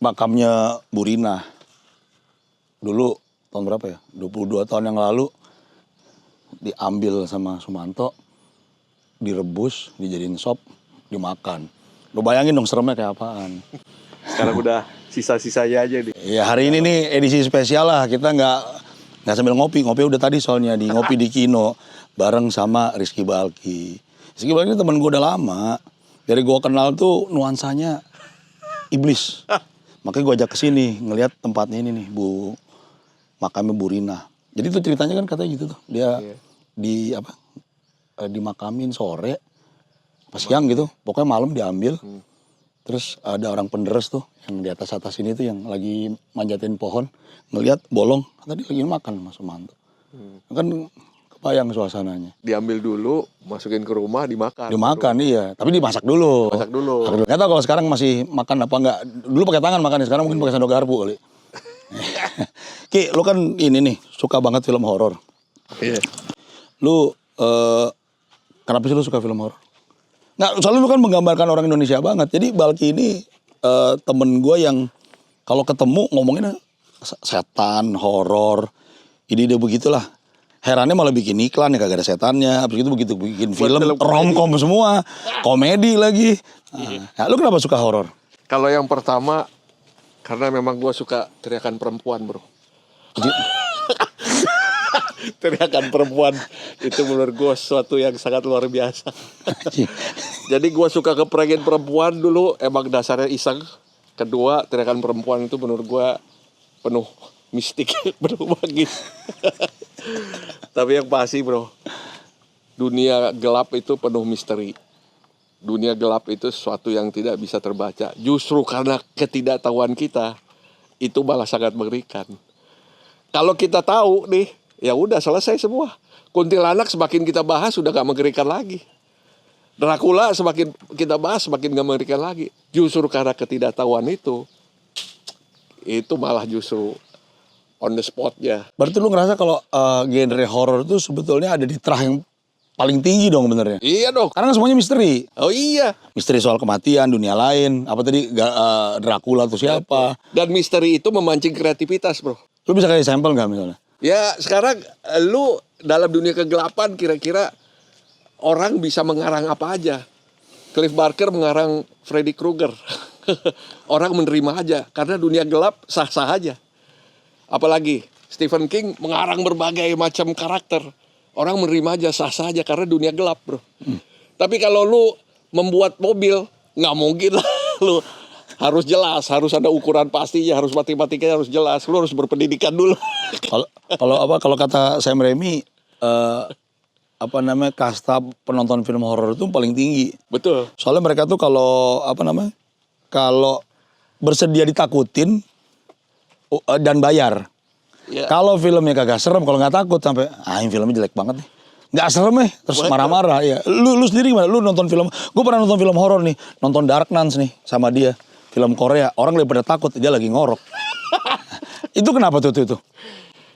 Makamnya Bu Rina. Dulu tahun berapa ya? 22 tahun yang lalu diambil sama Sumanto, direbus, dijadiin sop, dimakan. Lu bayangin dong seremnya kayak apaan. Sekarang udah sisa-sisanya aja nih. Ya hari ini nih edisi spesial lah, kita nggak sambil ngopi udah tadi soalnya di ngopi di Kino bareng sama Rizky Balki. Rizky Balki ini temen gue udah lama, dari gue kenal tuh nuansanya iblis. Makanya gue ajak ke sini ngelihat tempatnya ini nih, makamnya Bu Rina. Jadi tuh ceritanya kan katanya gitu tuh, dia dimakamin sore, pas siang gitu, pokoknya malam diambil. Terus ada orang penderes tuh yang di atas ini tuh yang lagi manjatin pohon, ngelihat bolong, tadi lagi makan Mas Sumanto. Kan kebayang suasananya. Diambil dulu, masukin ke rumah, dimakan. Dimakan iya, tapi dimasak dulu. Masak dulu. Nggak tahu kalau sekarang masih makan apa enggak. Dulu pakai tangan makan, sekarang mungkin pakai sendok garpu kali. Ki, lu kan ini nih suka banget film horor. Iya. Lu kenapa sih lu suka film horor? Nggak, soalnya lu kan menggambarkan orang Indonesia banget. Jadi Balki ini temen gue yang kalau ketemu ngomongin setan, horor, ide-ide begitulah. Herannya malah bikin iklan ya kagak ada setannya. Habis itu begitu bikin film romcom semua, komedi lagi. Nah, lu kenapa suka horor? Kalau yang pertama, karena memang gue suka teriakan perempuan, bro. Teriakan perempuan itu menurut gue sesuatu yang sangat luar biasa. Jadi gue suka kepregin perempuan dulu, emang dasarnya iseng. Kedua, teriakan perempuan itu menurut gue penuh mistik, penuh magis. Tapi yang pasti bro, dunia gelap itu penuh misteri. Dunia gelap itu sesuatu yang tidak bisa terbaca. Justru karena ketidaktahuan kita, itu malah sangat mengerikan. Kalau kita tahu nih, ya udah selesai semua. Kuntilanak semakin kita bahas sudah gak mengerikan lagi. Dracula semakin kita bahas semakin gak mengerikan lagi. Justru karena ketidaktahuan itu malah justru on the spot-nya. Berarti lu ngerasa kalau genre horor itu sebetulnya ada di terah yang paling tinggi dong benernya? Iya dong. Karena kan semuanya misteri. Oh iya. Misteri soal kematian, dunia lain, apa tadi Dracula tuh siapa. Dan misteri itu memancing kreativitas bro. Lu bisa kasih sampel gak misalnya? Ya sekarang lu dalam dunia kegelapan kira-kira orang bisa mengarang apa aja. Cliff Barker mengarang Freddy Krueger. Orang menerima aja karena dunia gelap sah-sah aja. Apalagi Stephen King mengarang berbagai macam karakter. Orang menerima aja sah-sah aja karena dunia gelap bro. Tapi kalau lu membuat mobil nggak mungkin lah lu harus jelas, harus ada ukuran pastinya, harus matematikanya harus jelas. Lu harus berpendidikan dulu. Kalau kata Sam Raimi kasta penonton film horor itu paling tinggi. Betul. Soalnya mereka tuh kalau bersedia ditakutin dan bayar. Ya. Kalau filmnya kagak serem, kalau nggak takut sampai ini filmnya jelek banget nih. Nggak serem terus marah-marah ya. Lu sendiri gimana? Lu nonton film, gue pernah nonton film horor nih, nonton Dark Nuns nih sama dia. Film Korea, orang lebih pada takut, dia lagi ngorok. Itu kenapa tuh itu?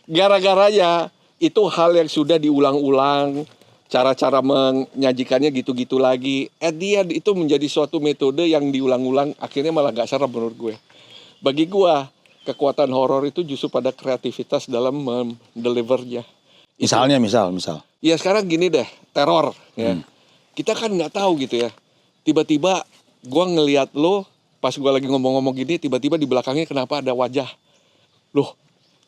Gara-garanya itu hal yang sudah diulang-ulang, cara-cara menyajikannya gitu-gitu lagi. At the end itu menjadi suatu metode yang diulang-ulang, akhirnya malah gak serem menurut gue. Bagi gue, kekuatan horor itu justru pada kreativitas dalam mendelivernya. Misal. Ya sekarang gini deh, teror. Ya. Kita kan gak tahu gitu ya. Tiba-tiba gue ngelihat lo, pas gue lagi ngomong-ngomong gini, tiba-tiba di belakangnya kenapa ada wajah. Loh,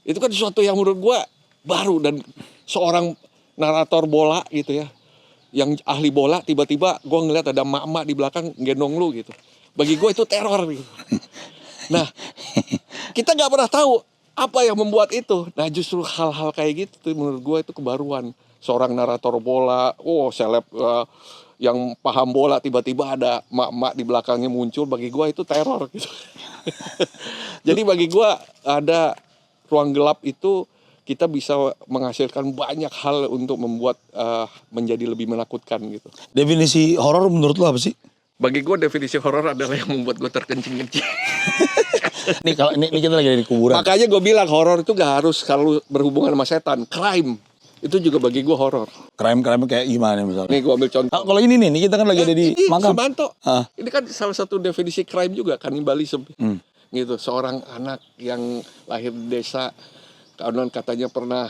itu kan sesuatu yang menurut gue baru. Dan seorang narator bola gitu ya, yang ahli bola, tiba-tiba gue ngeliat ada emak-emak di belakang gendong lu gitu. Bagi gue itu teror gitu. Nah, kita gak pernah tahu apa yang membuat itu. Nah justru hal-hal kayak gitu menurut gue itu kebaruan. Seorang narator bola, seleb yang paham bola, tiba-tiba ada emak-emak di belakangnya muncul, bagi gue itu teror gitu. Jadi bagi gue ada ruang gelap itu, kita bisa menghasilkan banyak hal untuk membuat menjadi lebih menakutkan gitu. Definisi horor menurut lu apa sih? Bagi gue definisi horor adalah yang membuat gue terkencing-kencing. Nih kalau ini kita lagi di kuburan. Makanya gue bilang horor itu gak harus kalau berhubungan sama setan, crime. Itu juga bagi gue horor. Crime kayak gimana misalnya? Nih gue ambil contoh. Kalau ini nih kita kan lagi ada di Ini makam. Sumanto. Ah. Ini kan salah satu definisi crime juga, kanibalisme. Gitu, seorang anak yang lahir di desa, konon katanya pernah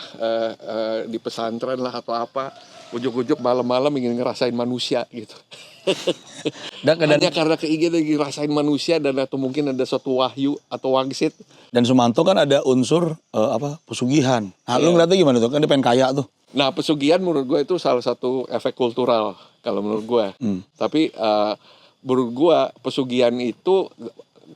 di pesantren lah atau apa, ujuk-ujuk malam-malam ingin ngerasain manusia gitu. Hanya karena keinginan ngerasain manusia dan atau mungkin ada suatu wahyu atau wangsit. Dan Sumanto kan ada unsur pesugihan. Nah, lu ngeliatnya gimana tuh? Kan dia pengen kaya tuh. Nah, pesugihan menurut gue itu salah satu efek kultural kalau menurut gue. Tapi menurut gue pesugihan itu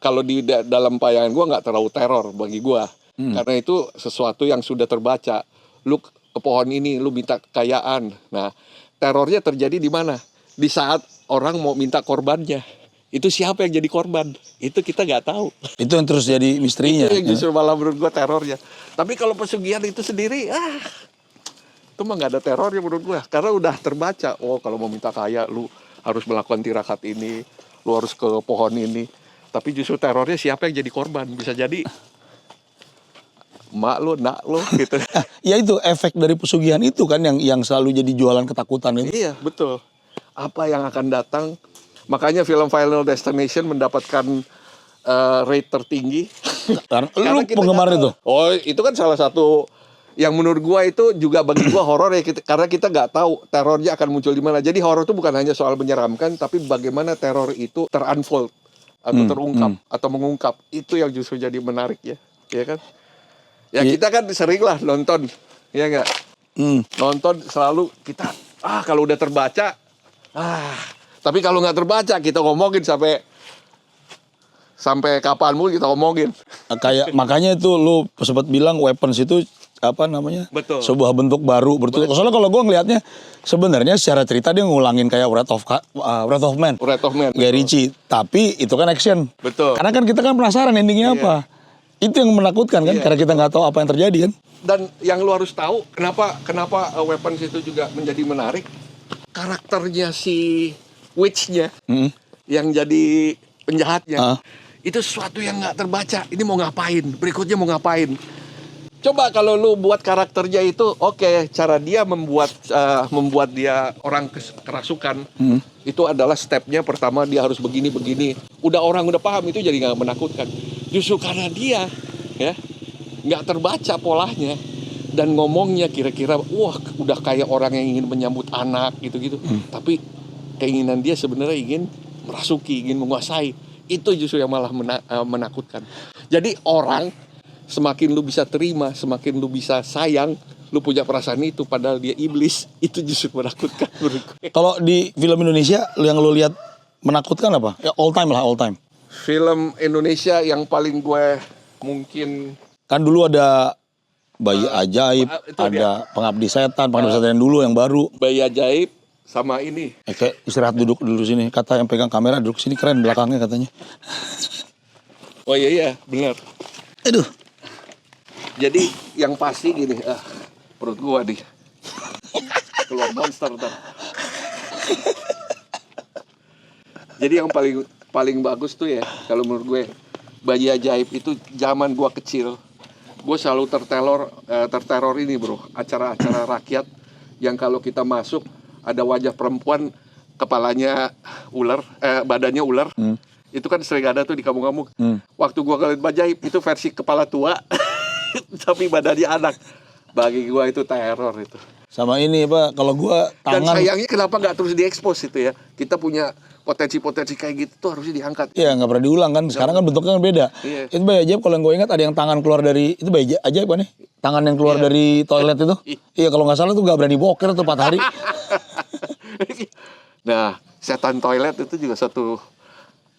kalau di dalam bayangan gue nggak terlalu teror bagi gue. Karena itu sesuatu yang sudah terbaca. Lu ke pohon ini, lu minta kekayaan. Nah, terornya terjadi di mana? Di saat orang mau minta korbannya. Itu siapa yang jadi korban? Itu kita nggak tahu. Itu yang terus jadi misterinya. Itu yang justru malah menurut gue terornya. Tapi kalau pesugihan itu sendiri, itu mah nggak ada terornya menurut gue. Karena udah terbaca. Oh, kalau mau minta kaya, lu harus melakukan tirakat ini, lu harus ke pohon ini. Tapi justru terornya siapa yang jadi korban? Bisa jadi mak lu, nak lu gitu. Ya itu efek dari pesugihan itu kan yang selalu jadi jualan ketakutan itu. Iya, betul. Apa yang akan datang? Makanya film Final Destination mendapatkan rate tertinggi. Lu penggemar itu? Oh, itu kan salah satu yang menurut gua itu juga bagi gua horor ya, karena kita nggak tahu terornya akan muncul di mana. Jadi horor itu bukan hanya soal menyeramkan, tapi bagaimana teror itu terunfold atau terungkap atau mengungkap. Itu yang justru jadi menarik ya kan? Ya kita kan sering lah nonton, ya nggak? Nonton selalu kita kalau udah terbaca, tapi kalau nggak terbaca kita ngomongin sampai kapanmu kita ngomongin. Kayak makanya itu lu sempat bilang weapons itu apa namanya? Betul. Sebuah bentuk baru. Betul. Soalnya kalau gue ngelihatnya sebenarnya secara cerita dia ngulangin kayak Wrath of Man. Wrath of Man. Guy Ritchie, tapi itu kan action. Betul. Karena kan kita kan penasaran endingnya apa. Itu yang menakutkan kan, karena kita nggak tahu apa yang terjadi kan. Dan yang lu harus tahu kenapa weapons itu juga menjadi menarik. Karakternya si witch-nya yang jadi penjahatnya itu sesuatu yang nggak terbaca. Ini mau ngapain? Berikutnya mau ngapain? Coba kalau lu buat karakternya itu, oke, cara dia membuat dia orang kerasukan itu adalah stepnya pertama dia harus begini. Udah paham itu jadi nggak menakutkan. Justru karena dia ya nggak terbaca polanya dan ngomongnya kira-kira udah kayak orang yang ingin menyambut anak gitu. Tapi keinginan dia sebenarnya ingin merasuki, ingin menguasai. Itu justru yang malah menakutkan. Jadi orang semakin lu bisa terima, semakin lu bisa sayang, lu punya perasaan itu padahal dia iblis, itu justru menakutkan menurut gue. Kalau di film Indonesia yang lu lihat menakutkan apa? Ya all time. Film Indonesia yang paling gue mungkin Kan dulu ada Bayi Ajaib, ada Pengabdi Setan yang dulu yang baru. Bayi Ajaib sama ini. Kayak istirahat duduk dulu sini. Kata yang pegang kamera duduk sini keren belakangnya katanya. Oh iya benar. Aduh. Jadi yang pasti gini, perut gua nih keluar monster ntar. Jadi yang paling bagus tuh ya kalau menurut gue Bayi Ajaib itu zaman gua kecil. Gue selalu terteror ini bro, acara-acara rakyat yang kalau kita masuk ada wajah perempuan, kepalanya ular, badannya ular. Itu kan sering ada tuh di kampung-kampung. Waktu gua ngeliat Bayi Ajaib itu versi kepala tua, tapi badannya anak. Bagi gua itu teror itu. Sama ini Pak, kalau gua tangan. Dan sayangnya kenapa nggak terus diekspos itu ya? Kita punya potensi-potensi kayak gitu tuh harusnya diangkat. Iya nggak pernah diulang kan. Sekarang kan bentuknya kan beda. Iya. Itu Bayi Ajaib kalau yang gue ingat ada yang tangan keluar dari itu Bayi Ajaib kan ya? Tangan yang keluar dari toilet itu. Iya kalau nggak salah tuh nggak berani boker tuh 4 hari. Nah, setan toilet itu juga satu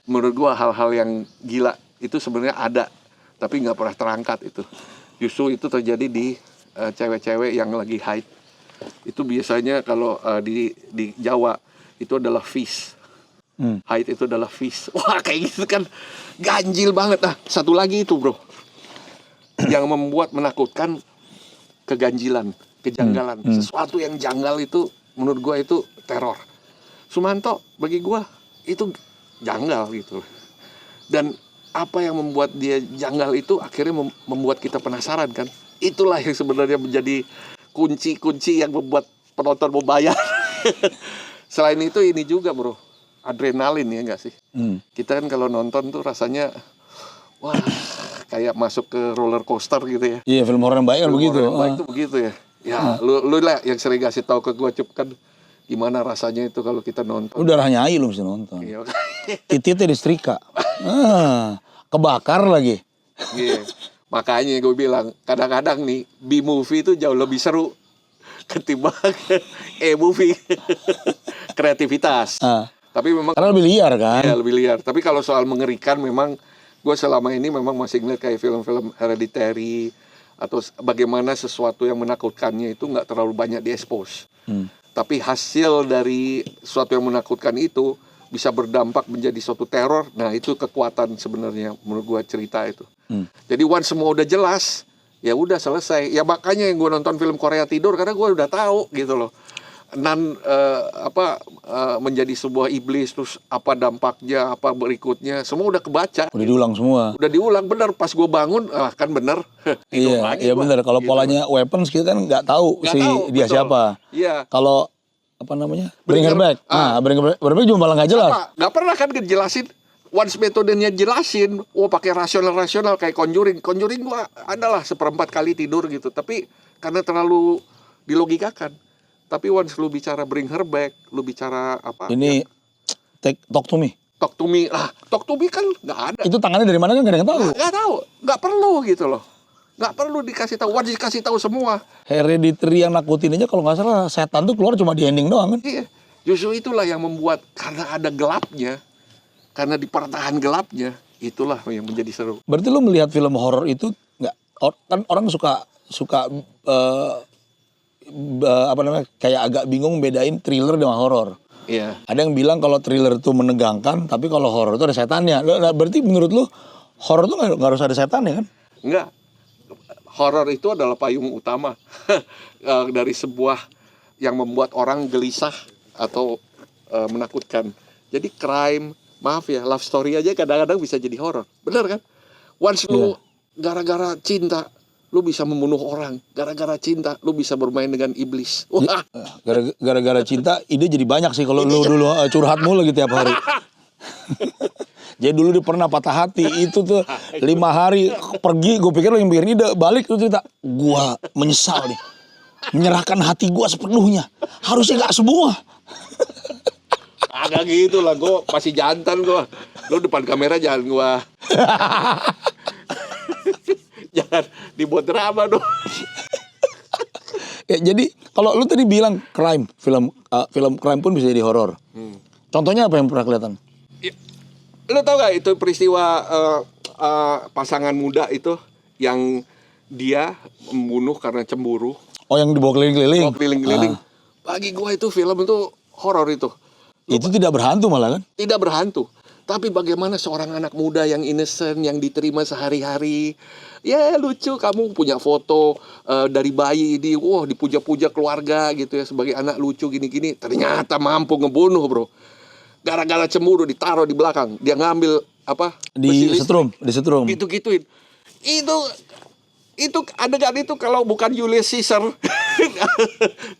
menurut gua hal-hal yang gila. Itu sebenarnya ada, tapi nggak pernah terangkat itu. Justru itu terjadi di cewek-cewek yang lagi haid. Itu biasanya kalau di Jawa itu adalah fish. Haid itu adalah fish. Wah kayak gitu kan ganjil banget. Nah satu lagi itu bro, yang membuat menakutkan keganjilan, kejanggalan. Sesuatu yang janggal itu menurut gua itu teror. Sumanto bagi gua itu janggal gitu. Dan apa yang membuat dia janggal itu akhirnya membuat kita penasaran kan. Itulah yang sebenarnya menjadi kunci-kunci yang membuat penonton mau bayar. Selain itu ini juga bro, adrenalin ya nggak sih? Kita kan kalau nonton tuh rasanya wah kayak masuk ke roller coaster gitu ya. Iya, film horor yang baik kan Film begitu. horor yang baik tuh begitu ya. Ya lu lah yang sering kasih tahu ke gua Cup kan gimana rasanya itu kalau kita nonton. Udah darahnya ayu lu mesti nonton. Iya. Titiknya disetrika. Kebakar lagi. Iya. Makanya gue bilang kadang-kadang nih B-movie itu jauh lebih seru ketimbang E-movie. Kreativitas. Tapi memang Karena lebih liar kan. ya lebih liar. Tapi kalau soal mengerikan memang gue selama ini memang masih ngeliat kayak film-film Hereditary atau bagaimana sesuatu yang menakutkannya itu nggak terlalu banyak diekspos. Tapi hasil dari sesuatu yang menakutkan itu bisa berdampak menjadi suatu teror. Nah itu kekuatan sebenarnya menurut gue cerita itu. Jadi once semua udah jelas, ya udah selesai. Ya makanya yang gue nonton film Korea tidur karena gue udah tahu gitu loh. Menjadi sebuah iblis, terus apa dampaknya, apa berikutnya, semua udah kebaca. Udah diulang semua. Udah diulang bener. Pas gue bangun, kan bener. Iya bener. Kalau gitu. polanya weapons kita kan nggak tahu dia betul. siapa. Iya. Kalau apa namanya? Bring her back. Bring her back juga malah nggak jelas. Nggak pernah kan ngejelasin. Once metodenya jelasin, pakai rasional kayak Conjuring. Conjuring gua adalah 1/4 kali tidur gitu. Tapi karena terlalu dilogikakan. Tapi once lu bicara bring her back, lu bicara apa? Ini talk to me. Talk to me. Talk to me kan nggak ada. Itu tangannya dari mana kan nggak ada yang tahu. Nggak tahu. Nggak perlu gitu loh. Nggak perlu dikasih tahu. Once dikasih tahu semua. Hereditary yang nakutin aja kalau nggak salah setan tuh keluar cuma di ending doang kan. Iya. Justru itulah yang membuat karena ada gelapnya, karena di pertahan gelapnya, itulah yang menjadi seru. Berarti lu melihat film horor itu nggak? Kan orang suka kayak agak bingung bedain thriller dengan horor. Iya. Ada yang bilang kalau thriller itu menegangkan, tapi kalau horor itu ada setannya. Berarti menurut lu horor itu nggak harus ada setannya kan? Enggak. Horor itu adalah payung utama dari sebuah yang membuat orang gelisah atau menakutkan. Jadi crime, maaf ya, love story aja kadang-kadang bisa jadi horor. Benar kan? Once lu gara-gara cinta, lu bisa membunuh orang. Gara-gara cinta, lu bisa bermain dengan iblis. Wah. Gara-gara cinta, ide jadi banyak sih kalau lu dulu curhat mulu gitu tiap hari. Jadi dulu dia pernah patah hati, itu tuh 5 hari pergi, gue pikir lo yang bikin ide, balik tuh cerita. Gua menyesal nih, menyerahkan hati gua sepenuhnya. Harusnya gak semua. Agak gitu lah, gue masih jantan gue. Lu depan kamera jangan gue. Jangan dibuat drama dong. Ya, jadi kalau lu tadi bilang crime, film crime pun bisa jadi horor. Contohnya apa yang pernah kelihatan? Lu tau gak itu peristiwa pasangan muda itu yang dia membunuh karena cemburu. Oh, yang dibawa keliling-keliling. Keliling-keliling. Bagi gue itu film itu horor itu. Itu tidak berhantu malah kan? Tidak berhantu. Tapi bagaimana seorang anak muda yang innocent, yang diterima sehari-hari. Ya lucu, kamu punya foto dari bayi ini. Wah, dipuja-puja keluarga gitu ya. Sebagai anak lucu gini-gini. Ternyata mampu ngebunuh bro. Gara-gara cemburu ditaruh di belakang. Dia ngambil apa? Disetrum. Gitu-gituin. Itu adegan itu kalau bukan Julius Caesar.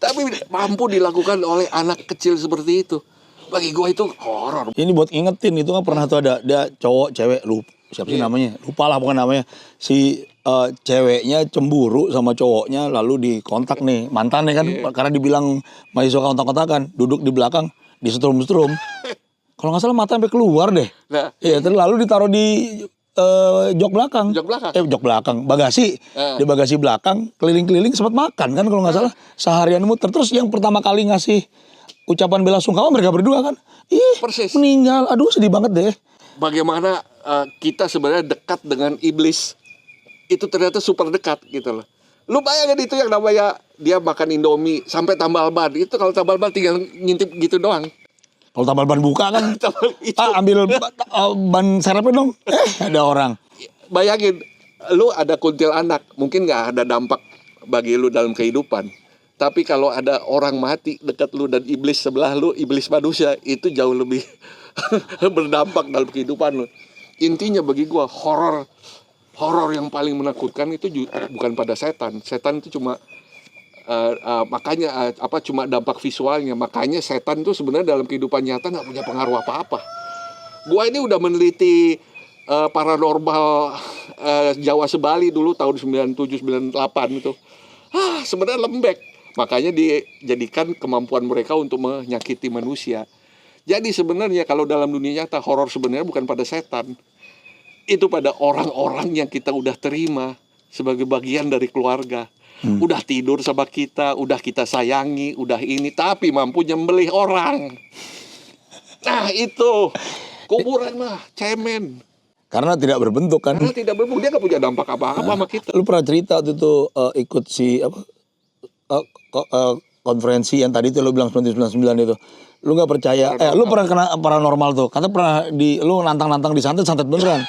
Tapi mampu dilakukan oleh anak kecil seperti itu. Bagi gue itu horor. Ini buat ingetin, itu kan pernah tuh ada cowok, cewek, siapa sih namanya? Lupa lah bukan namanya. Si ceweknya cemburu sama cowoknya lalu dikontak nih mantannya kan, karena dibilang masih suka kontak-kontakan, duduk di belakang disetrum-setrum. Kalau nggak salah mata sampai keluar deh. Nah, iya, terus lalu ditaruh di jok belakang. Jok belakang, bagasi. Di bagasi belakang, keliling-keliling sempat makan kan kalau nggak salah. Seharian muter. Terus yang pertama kali ngasih ucapan bela sungkawa mereka berdua kan. Persis. Meninggal. Aduh, sedih banget deh. Bagaimana kita sebenarnya dekat dengan iblis. Itu ternyata super dekat gitu loh. Lu bayangin itu yang namanya dia makan Indomie sampai tambal ban. Itu kalau tambal ban tinggal ngintip gitu doang. Kalau tambal ban buka kan, ambil ban serepnya dong. Ada orang. Bayangin, lu ada kuntilanak, mungkin nggak ada dampak bagi lu dalam kehidupan. Tapi kalau ada orang mati dekat lu dan iblis sebelah lu, iblis manusia, itu jauh lebih berdampak dalam kehidupan lu. Intinya bagi gua horor yang paling menakutkan itu bukan pada setan. Setan itu cuma Makanya cuma dampak visualnya. Makanya setan tuh sebenarnya dalam kehidupan nyata nggak punya pengaruh apa-apa. Gua ini udah meneliti paranormal Jawa Sebali dulu tahun 97-98 itu. Sebenarnya lembek. Makanya dijadikan kemampuan mereka untuk menyakiti manusia. Jadi sebenarnya kalau dalam dunia nyata horor sebenarnya bukan pada setan. Itu pada orang-orang yang kita udah terima sebagai bagian dari keluarga. Udah tidur sama kita, udah kita sayangi, udah ini, tapi mampu nyembelih orang. Nah itu, kuburan mah cemen. Karena tidak berbentuk kan. Karena tidak berbentuk, dia gak punya dampak apa-apa sama kita. Lu pernah cerita waktu itu ikut si konferensi yang tadi itu lu bilang 1999 itu. Lu gak percaya, lu pernah kena paranormal tuh. Kata pernah lu nantang-nantang di santet beneran.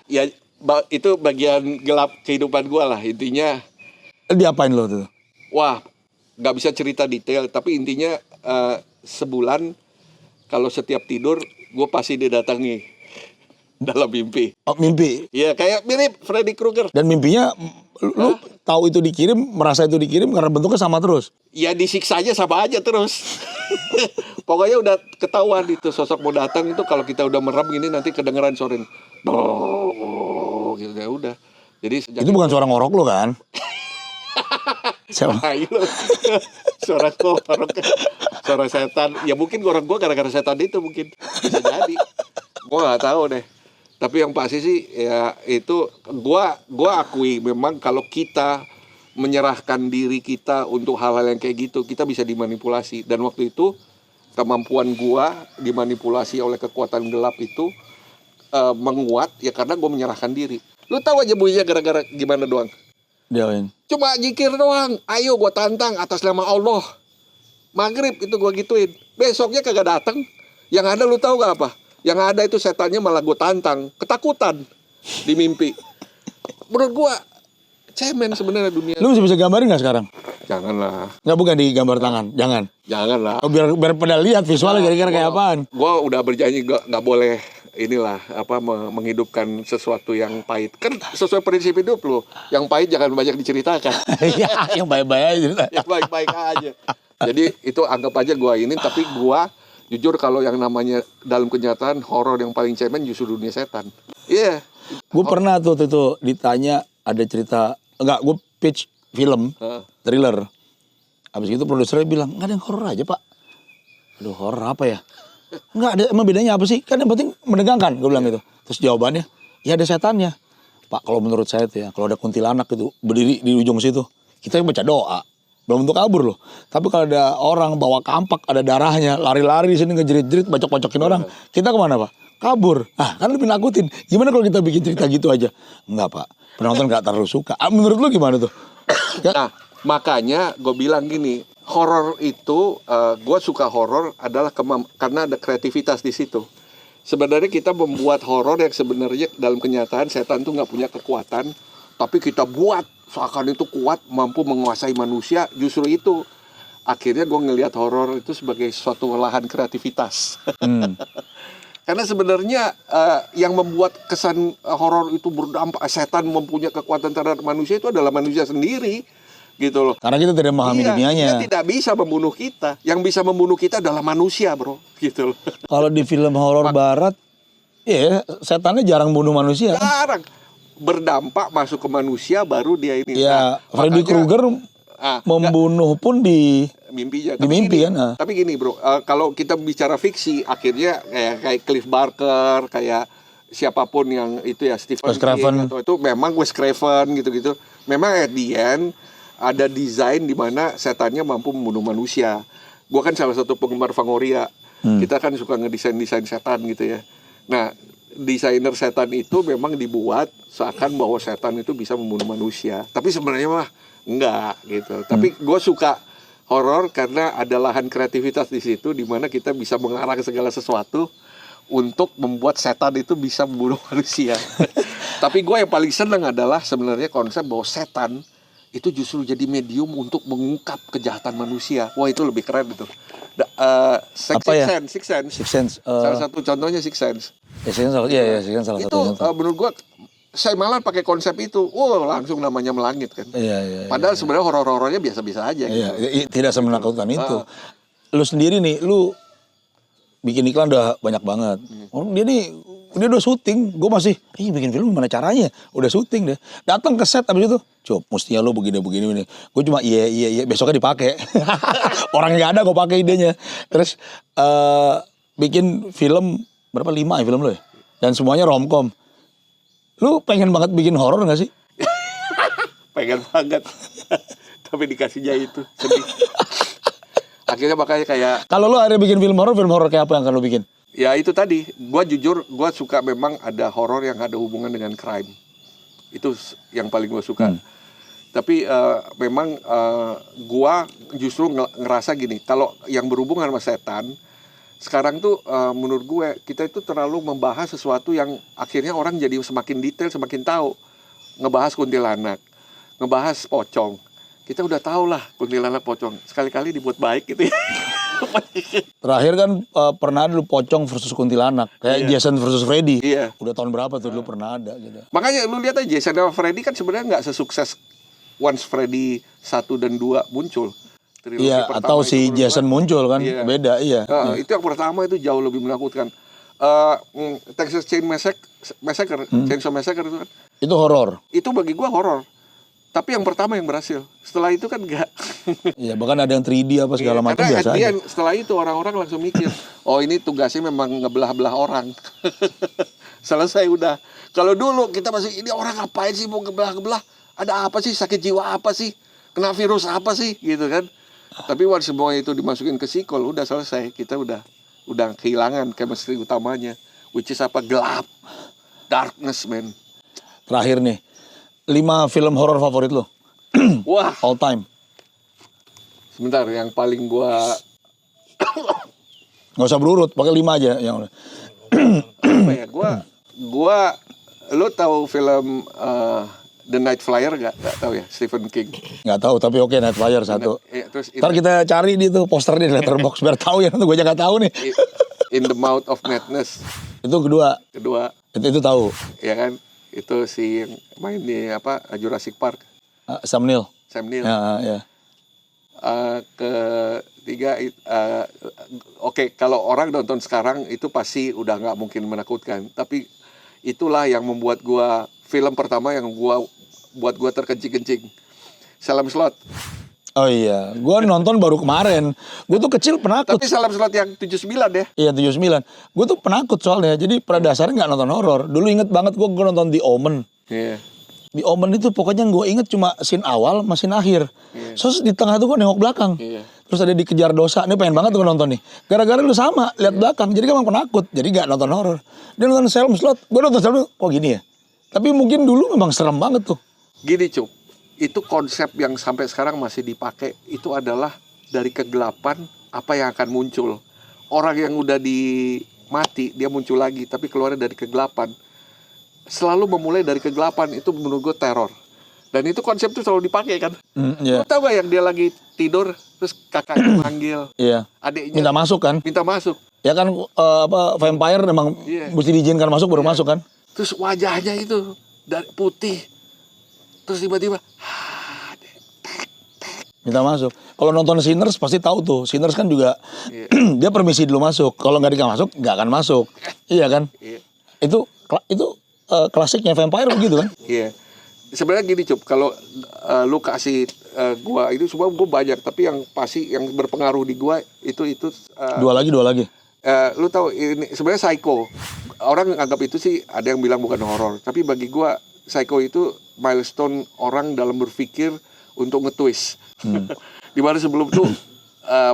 Ya itu bagian gelap kehidupan gua lah, intinya. Diapain lo tuh? Wah, gak bisa cerita detail, tapi intinya sebulan kalau setiap tidur gue pasti didatangi dalam mimpi. Oh, mimpi? Iya, kayak mirip Freddy Krueger. Dan mimpinya lu tahu itu dikirim, merasa itu dikirim karena bentuknya sama terus? Ya disiksanya sama aja terus. Pokoknya udah ketahuan itu sosok mau datang itu kalau kita udah merem gini nanti kedengeran suara gitu ya udah. Jadi itu bukan suara ngorok lo kan? Siapa? Suara ngorok, suara setan. Ya mungkin ngorok gue gara-gara setan itu mungkin bisa jadi. Gue nggak tahu deh. Tapi yang pasti sih ya itu gue akui memang kalau kita menyerahkan diri kita untuk hal-hal yang kayak gitu kita bisa dimanipulasi. Dan waktu itu kemampuan gue dimanipulasi oleh kekuatan gelap itu menguat ya karena gue menyerahkan diri. Lu tahu aja bunyinya gara-gara gimana doang? Diapain? Cuma zikir doang. Ayo gue tantang atas nama Allah. Maghrib itu gue gituin. Besoknya kagak datang. Yang ada lu tahu gak apa? Yang ada itu setannya malah gue tantang. Ketakutan di mimpi. Menurut gue cemen sebenarnya dunia. Lu bisa gambarin gak sekarang? Janganlah. Nggak, bukan di gambar tangan. Janganlah. Oh, biar pada lihat visualnya kira-kira kayak apaan. Gue udah berjanji gak boleh inilah menghidupkan sesuatu yang pahit. Kan sesuai prinsip hidup lo. Yang pahit jangan banyak diceritakan. Iya, yang baik-baik aja. Yang baik-baik aja. Jadi itu anggap aja gue ini. Tapi gue jujur kalau yang namanya dalam kenyataan horor yang paling cemen justru dunia setan. Iya. Yeah. Gue pernah tuh itu ditanya ada cerita. Enggak, gue pitch film thriller. Habis itu produsernya bilang nggak ada yang horor aja pak. Aduh, horor apa ya? Enggak ada, emang bedanya apa sih? Kan yang penting menegangkan, gue bilang gitu. Terus jawabannya, ya ada setannya. Pak, kalau menurut saya tuh ya, kalau ada kuntilanak itu berdiri di ujung situ, kita baca doa. Belum tentu kabur loh. Tapi kalau ada orang bawa kampak, ada darahnya, lari-lari di sini ngejerit-jerit, bacok-bacokin orang, kita kemana pak? Kabur. Ah, kan lebih nakutin. Gimana kalau kita bikin cerita gitu aja? Enggak pak, penonton nggak terlalu suka. Menurut lu gimana tuh? Nah, makanya gue bilang gini. Horor itu, gue suka horor adalah karena ada kreativitas di situ. Sebenarnya kita membuat horor yang sebenarnya dalam kenyataan setan tuh nggak punya kekuatan, tapi kita buat seakan itu kuat, mampu menguasai manusia. Justru itu akhirnya gue ngelihat horor itu sebagai suatu lahan kreativitas. Karena sebenarnya yang membuat kesan horor itu berdampak setan mempunyai kekuatan terhadap manusia itu adalah manusia sendiri. Gitu loh. Karena kita tidak memahami dunianya. Dia tidak bisa membunuh kita. Yang bisa membunuh kita adalah manusia, bro. Gitu loh. Kalau di film horor barat, ya setannya jarang bunuh manusia. Jarang. Berdampak masuk ke manusia baru dia ini. Ya, Freddy Krueger membunuh pun di mimpinya. Di mimpi kan. Tapi gini, bro. Kalau kita bicara fiksi, akhirnya kayak Cliff Barker, kayak siapapun yang itu ya Stephen King atau itu memang Wes Craven gitu-gitu. Memang at the end ada desain di mana setannya mampu membunuh manusia. Gua kan salah satu penggemar Fangoria. Kita kan suka ngedesain setan gitu ya. Nah, desainer setan itu memang dibuat seakan bahwa setan itu bisa membunuh manusia. Tapi sebenarnya mah enggak gitu. Tapi gue suka horor karena ada lahan kreativitas di situ di mana kita bisa mengarah ke segala sesuatu untuk membuat setan itu bisa membunuh manusia. Tapi gue yang paling seneng adalah sebenarnya konsep bahwa setan itu justru jadi medium untuk mengungkap kejahatan manusia. Wah, itu lebih keren itu. Sixth Sense. Salah satu contohnya Sixth Sense. Sixth Sense salah itu, satu. menurut gua Shyamalan pakai konsep itu, langsung namanya melangit kan. Iya. Padahal sebenarnya horor-horornya biasa-biasa aja gitu. Iya, tidak semenakutkan itu. Lu sendiri nih, lu bikin iklan udah banyak banget. Orang dia udah syuting, gue masih, bikin film gimana caranya? Udah syuting deh. Datang ke set abis itu, Cuk, mestinya lu begini. Gue cuma iya, besoknya dipakai. Orang nggak ada gue pakai idenya. Terus bikin film berapa 5 ya film lu ya? Dan semuanya romcom. Lu pengen banget bikin horor nggak sih? Pengen banget. Tapi dikasihnya itu sedih. Akhirnya makanya kayak, Kalau lu akhirnya bikin film horor kayak apa yang akan lu bikin? ya itu tadi, gue suka memang ada horor yang ada hubungan dengan crime. Itu yang paling gue suka. Tapi memang gue justru ngerasa gini, kalau yang berhubungan sama setan, sekarang tuh menurut gue kita itu terlalu membahas sesuatu yang akhirnya orang jadi semakin detail, semakin tahu. Ngebahas kuntilanak, ngebahas pocong. Kita udah tahu lah kuntilanak pocong. Sekali-kali dibuat baik gitu ya. Terakhir kan pernah dulu pocong versus kuntilanak, kayak Jason versus Freddy. Iya. Udah tahun berapa tuh dulu pernah ada gitu. Makanya lu lihat aja Jason sama Freddy kan sebenarnya nggak sesukses Once Freddy 1 dan 2 muncul. Trilogi Iya, pertama atau itu si menurut Jason gua, muncul kan, beda iya. Itu yang pertama itu jauh lebih menakutkan. Texas Chainsaw Massacre itu kan. Itu horor. Itu bagi gua horor. Tapi yang pertama yang berhasil. Setelah itu kan enggak. Iya, bahkan ada yang 3D apa segala macam Karena biasa aja. setelah itu orang-orang langsung mikir, oh ini tugasnya memang ngebelah-belah orang. Selesai udah. Kalau dulu kita masih, ini orang ngapain sih mau ngebelah-ngebelah? Ada apa sih? Sakit jiwa apa sih? Kena virus apa sih? Gitu kan. Tapi once semua itu dimasukin ke sequel, udah selesai. Kita udah kehilangan chemistry utamanya. Which is apa? Gelap. Darkness, man. Terakhir nih, 5 film horor favorit lo Wah, all time. sebentar. Yang paling gua Nggak usah berurut, pakai 5 aja yang apa ya? Gua lo tahu film The Night Flyer gak tahu ya, Stephen King. nggak tahu, tapi oke, Night Flyer 1. Terus Ntar kita cari di tuh poster di Letterboxd biar tahu ya, gue aja nggak tahu nih. In the Mouth of Madness Itu kedua, itu tahu. ya kan, itu si yang main di Jurassic Park, Sam Neill. Ya. Ketiga, oke, kalau orang nonton sekarang itu pasti udah nggak mungkin menakutkan, tapi itulah yang membuat gua film pertama yang buat gua terkencing-kencing, Salem Slot. Oh iya, gue nonton baru kemarin. Gue tuh kecil penakut. Tapi Salem Slot yang 79 ya. Iya 79. Gue tuh penakut soalnya. Jadi pada dasarnya nggak nonton horor. Dulu inget banget gue nonton The Omen. Iya. The Omen itu pokoknya gue inget cuma scene awal sama scene akhir. Terus di tengah tuh gue nengok belakang. Terus ada dikejar dosa. Ini pengen banget gue nonton nih. Gara-gara lu sama lihat belakang. Jadi emang penakut. Jadi nggak nonton horor. Dia nonton Salem Slot. Gue nonton Salem Slot. Kok gini ya? Tapi mungkin dulu memang serem banget tuh. Gini Cuk, itu konsep yang sampai sekarang masih dipakai. Itu adalah dari kegelapan apa yang akan muncul. Orang yang udah mati dia muncul lagi, tapi keluarnya dari kegelapan. Selalu memulai dari kegelapan, itu menurut gue teror. Dan itu konsep tuh selalu dipakai kan. Lu tau gak yang dia lagi tidur terus kakaknya manggil, adiknya Minta masuk kan? minta masuk. Ya kan vampire memang mesti diizinkan masuk baru masuk kan? Terus wajahnya itu dari putih. Terus tiba-tiba Minta masuk. Kalau nonton Sinners pasti tahu tuh. Sinners kan juga dia permisi dulu masuk. Kalau nggak dikasih masuk, nggak akan masuk. Iya kan? Itu klasiknya vampire begitu kan? Iya. Sebenarnya gini Cup, kalau lu kasih gua itu semua gua banyak, tapi yang pasti yang berpengaruh di gua itu Dua lagi. lu tahu ini sebenarnya Psycho. Orang anggap itu sih ada yang bilang bukan horor, tapi bagi gua Psycho itu milestone orang dalam berpikir untuk nge-twist. Dimana sebelum tuh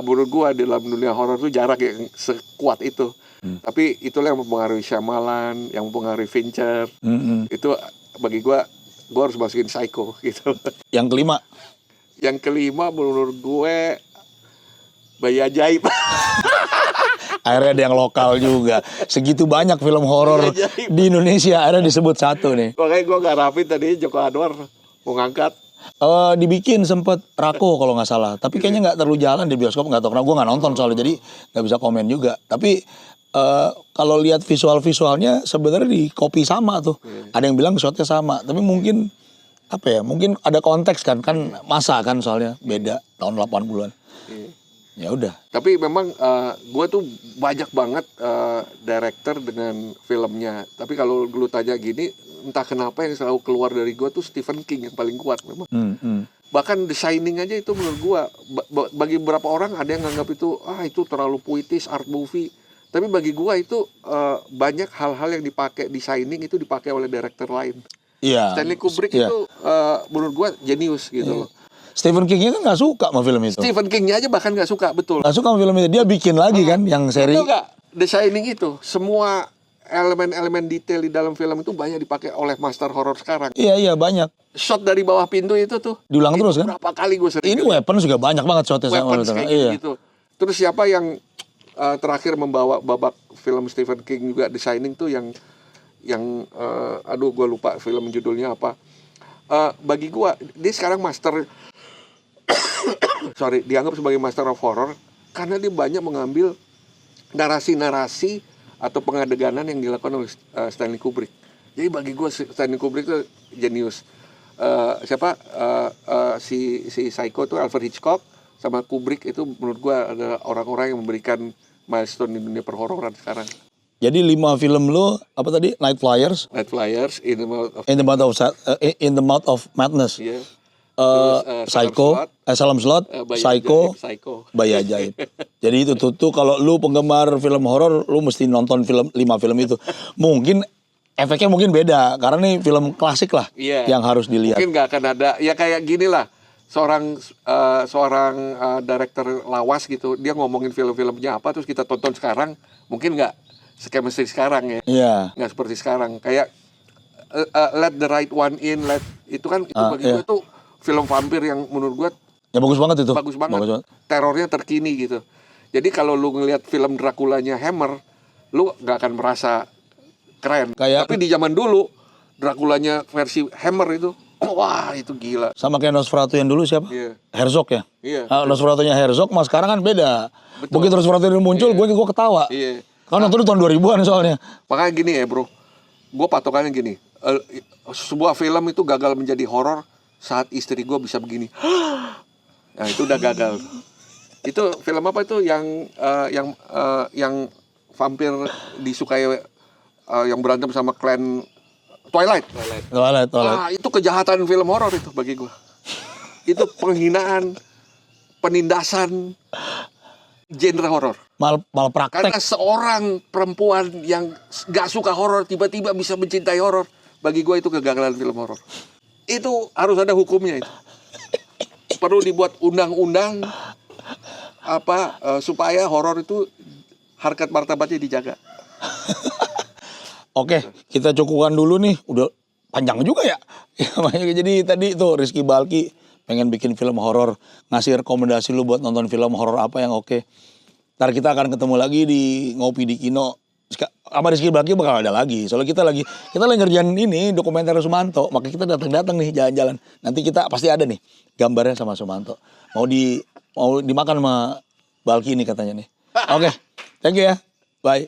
menurut gua dalam dunia horor tuh jarak yang sekuat itu. Tapi itulah yang mempengaruhi Shyamalan, yang mempengaruhi Fincher. Itu bagi gua harus masukin Psycho gitu. Yang kelima. Yang kelima menurut gue Bayi Ajaib. Akhirnya ada yang lokal juga. Segitu banyak film horor di Indonesia, akhirnya disebut satu nih. Makanya gue gak rapi tadi Joko Anwar mau ngangkat. Dibikin sempet Rako kalau nggak salah. Tapi kayaknya nggak terlalu jalan di bioskop, nggak tahu. Karena gue nggak nonton soalnya, jadi nggak bisa komen juga. Tapi kalau lihat visualnya sebenarnya di copy sama tuh. Ada yang bilang shotnya sama, tapi mungkin apa ya? Mungkin ada konteks kan masa kan soalnya beda tahun 80-an. Ya udah. Tapi memang gue tuh banyak banget director dengan filmnya. Tapi kalau lu tanya gini, entah kenapa yang selalu keluar dari gue tuh Stephen King yang paling kuat memang. Bahkan The Shining aja itu menurut gue, bagi beberapa orang ada yang nganggap itu terlalu puitis, art movie. Tapi bagi gue itu banyak hal-hal yang dipakai di Shining itu dipakai oleh director lain. Iya. Stanley Kubrick itu menurut gue jenius gitu loh. Stephen King-nya kan nggak suka sama film itu. Stephen King-nya aja bahkan nggak suka, betul. Nggak suka sama film itu. Dia bikin lagi kan yang seri. Betul nggak? The Shining itu semua elemen-elemen detail di dalam film itu banyak dipakai oleh master horror sekarang. Iya banyak. Shot dari bawah pintu itu tuh Diulang terus kan? berapa kali gue sering Ini lihat. weapon juga banyak banget shotnya sama Weapons kayak iya. gitu. Terus siapa yang terakhir membawa babak film Stephen King juga The Shining tuh yang aduh gue lupa film judulnya apa. Bagi gue dia sekarang master dianggap sebagai master of horror karena dia banyak mengambil narasi-narasi atau pengadeganan yang dilakukan oleh Stanley Kubrick. Jadi bagi gue Stanley Kubrick itu jenius. Si Psycho itu Alfred Hitchcock sama Kubrick itu menurut gue adalah orang-orang yang memberikan milestone di dunia perhororan sekarang. Jadi 5 film lo apa tadi? Night Flyers, Night Flyers, In the Mouth of In the Mouth of Madness, Yeah. Psycho, Salam Slot, Psycho, Bayi Ajaib. Jadi itu tuh kalau lu penggemar film horor, lu mesti nonton 5 film itu. Mungkin efeknya mungkin beda karena nih film klasik lah yang harus dilihat. Mungkin nggak akan ada ya kayak gini lah. Seorang director lawas gitu, dia ngomongin film-filmnya apa terus kita tonton sekarang, mungkin nggak chemistry sekarang ya. Iya. Nggak seperti sekarang. Kayak Let the Right One In, itu kan itu bagi gue tuh film vampir yang menurut gue ya bagus banget itu. Bagus banget. Terornya terkini gitu. Jadi kalau lu ngelihat film Dracula-nya Hammer, lu nggak akan merasa keren. Tapi di zaman dulu Dracula-nya versi Hammer itu, wah itu gila. Sama kayak Nosferatu yang dulu siapa? Herzog ya. Iya. Nosferatu-nya Herzog, mas sekarang kan beda. Begitu Nosferatu itu muncul, gue ketawa. Iya. Karena nonton tahun 2000-an soalnya. Makanya gini ya bro, gue patokannya gini, sebuah film itu gagal menjadi horor saat istri gue bisa begini. Nah itu udah gagal. Itu film apa itu yang vampir disukai yang berantem sama klan Twilight. Ah itu kejahatan film horor itu bagi gue. Itu penghinaan, penindasan genre horor. Malpraktek. Karena seorang perempuan yang gak suka horor tiba-tiba bisa mencintai horor, bagi gue itu kegagalan film horor. Itu harus ada hukumnya itu. Perlu dibuat undang-undang supaya horor itu harkat martabatnya dijaga. Oke, kita cukupkan dulu nih. Udah panjang juga ya. Jadi tadi tuh Rizky Balki pengen bikin film horor, ngasih rekomendasi lu buat nonton film horor apa yang oke. Ntar kita akan ketemu lagi di Ngopi di Kino. Sama Rizky Balki bakal ada lagi. Soalnya kita lagi ngerjain ini dokumenter Sumanto. Maka kita datang nih jalan-jalan. Nanti kita pasti ada nih gambarnya sama Sumanto. Mau dimakan sama Balki ini katanya nih. Oke, thank you ya. Bye.